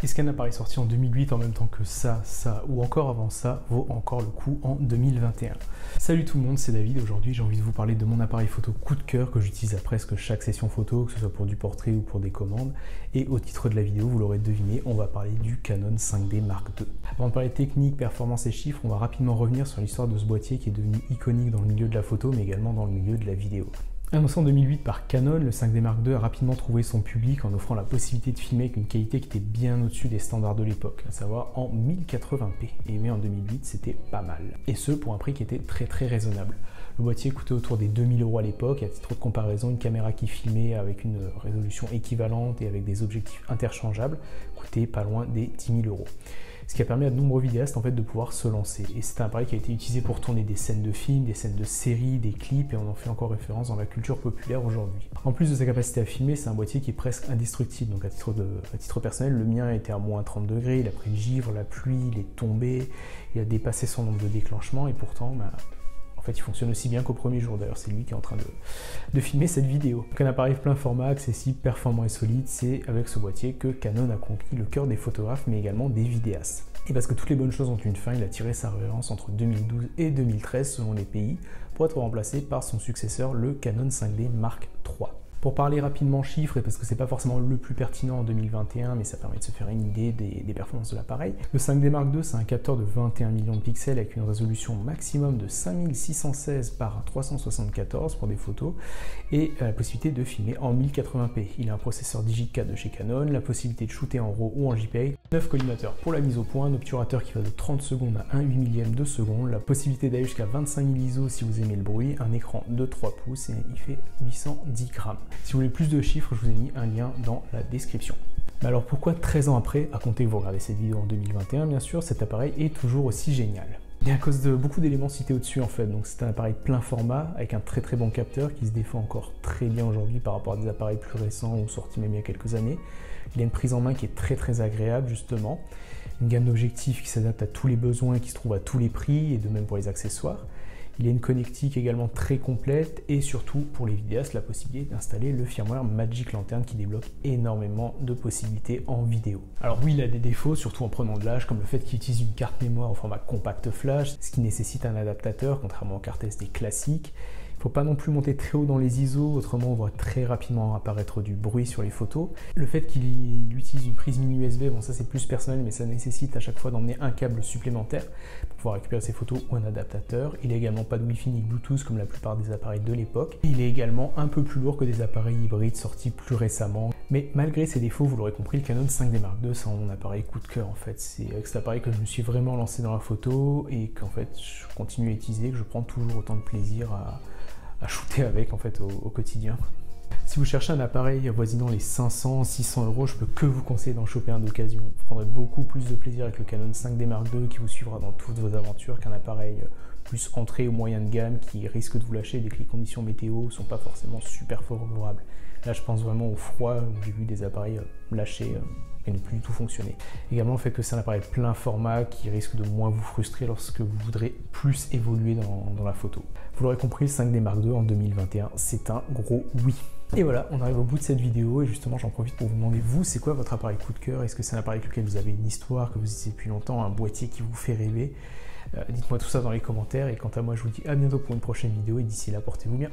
Est-ce qu'un appareil sorti en 2008 en même temps que ça ou encore avant ça vaut encore le coup en 2021? Salut tout le monde, c'est David. Aujourd'hui j'ai envie de vous parler de mon appareil photo coup de cœur que j'utilise à presque chaque session photo, que ce soit pour du portrait ou pour des commandes. Et au titre de la vidéo, vous l'aurez deviné, on va parler du Canon 5D Mark II. Avant de parler technique, performance et chiffres, on va rapidement revenir sur l'histoire de ce boîtier qui est devenu iconique dans le milieu de la photo mais également dans le milieu de la vidéo. Annoncé en 2008 par Canon, le 5D Mark II a rapidement trouvé son public en offrant la possibilité de filmer avec une qualité qui était bien au-dessus des standards de l'époque, à savoir en 1080p. Et oui, en 2008, c'était pas mal. Et ce, pour un prix qui était très raisonnable. Le boîtier coûtait autour des 2000 € à l'époque, et à titre de comparaison, une caméra qui filmait avec une résolution équivalente et avec des objectifs interchangeables coûtait pas loin des 10 000 €. Ce qui a permis à de nombreux vidéastes en fait, de pouvoir se lancer. Et c'est un appareil qui a été utilisé pour tourner des scènes de films, des scènes de séries, des clips, et on en fait encore référence dans la culture populaire aujourd'hui. En plus de sa capacité à filmer, c'est un boîtier qui est presque indestructible. Donc à titre personnel, le mien était à moins 30 degrés, il a pris le givre, la pluie, il est tombé, il a dépassé son nombre de déclenchements, et pourtant, en fait, il fonctionne aussi bien qu'au premier jour. D'ailleurs, c'est lui qui est en train de filmer cette vidéo. Donc un appareil plein format, accessible, performant et solide, c'est avec ce boîtier que Canon a conquis le cœur des photographes, mais également des vidéastes. Et parce que toutes les bonnes choses ont une fin, il a tiré sa révérence entre 2012 et 2013 selon les pays, pour être remplacé par son successeur, le Canon 5D Mark III. Pour parler rapidement chiffres, et parce que c'est pas forcément le plus pertinent en 2021, mais ça permet de se faire une idée des performances de l'appareil, le 5D Mark II, c'est un capteur de 21 millions de pixels avec une résolution maximum de 5616 par 374 pour des photos, et la possibilité de filmer en 1080p. Il a un processeur Digic-4 de chez Canon, la possibilité de shooter en RAW ou en JPEG, 9 collimateurs pour la mise au point, un obturateur qui va de 30 secondes à 1/8 millième de seconde, la possibilité d'aller jusqu'à 25 000 ISO si vous aimez le bruit, un écran de 3 pouces et il fait 810 grammes. Si vous voulez plus de chiffres, je vous ai mis un lien dans la description. Mais alors pourquoi 13 ans après, à compter que vous regardez cette vidéo en 2021 bien sûr, cet appareil est toujours aussi génial? Et à cause de beaucoup d'éléments cités au-dessus en fait, donc c'est un appareil plein format avec un très bon capteur qui se défend encore très bien aujourd'hui par rapport à des appareils plus récents ou sortis même il y a quelques années. Il a une prise en main qui est très agréable justement, une gamme d'objectifs qui s'adapte à tous les besoins et qui se trouve à tous les prix et de même pour les accessoires. Il a une connectique également très complète et surtout pour les vidéastes la possibilité d'installer le firmware Magic Lantern qui débloque énormément de possibilités en vidéo. Alors oui, il a des défauts, surtout en prenant de l'âge, comme le fait qu'il utilise une carte mémoire au format compact flash, ce qui nécessite un adaptateur contrairement aux cartes SD classiques. Il ne faut pas non plus monter très haut dans les ISO, autrement on voit très rapidement apparaître du bruit sur les photos. Le fait qu'il utilise une prise mini USB, bon ça c'est plus personnel, mais ça nécessite à chaque fois d'emmener un câble supplémentaire pour pouvoir récupérer ses photos ou un adaptateur. Il n'a également pas de Wi-Fi ni Bluetooth comme la plupart des appareils de l'époque. Il est également un peu plus lourd que des appareils hybrides sortis plus récemment. Mais malgré ses défauts, vous l'aurez compris, le Canon 5D Mark II c'est mon appareil coup de cœur en fait. C'est avec cet appareil que je me suis vraiment lancé dans la photo et qu'en fait je continue à utiliser, que je prends toujours autant de plaisir à shooter avec en fait au quotidien. Si vous cherchez un appareil avoisinant les 500-600 €, je peux que vous conseiller d'en choper un d'occasion. Vous prendrez beaucoup plus de plaisir avec le Canon 5D Mark II qui vous suivra dans toutes vos aventures qu'un appareil plus entrée ou moyen de gamme qui risque de vous lâcher dès que les conditions météo ne sont pas forcément super favorables. Là je pense vraiment au froid où j'ai vu des appareils lâcher et ne plus du tout fonctionner. Également le fait que c'est un appareil plein format qui risque de moins vous frustrer lorsque vous voudrez plus évoluer dans la photo. Vous l'aurez compris, le 5D Mark II en 2021, c'est un gros oui. Et voilà, on arrive au bout de cette vidéo et justement j'en profite pour vous demander vous, c'est quoi votre appareil coup de cœur? Est-ce que c'est un appareil avec lequel vous avez une histoire, que vous utilisez depuis longtemps, un boîtier qui vous fait rêver? Dites-moi tout ça dans les commentaires et quant à moi je vous dis à bientôt pour une prochaine vidéo et d'ici là portez-vous bien.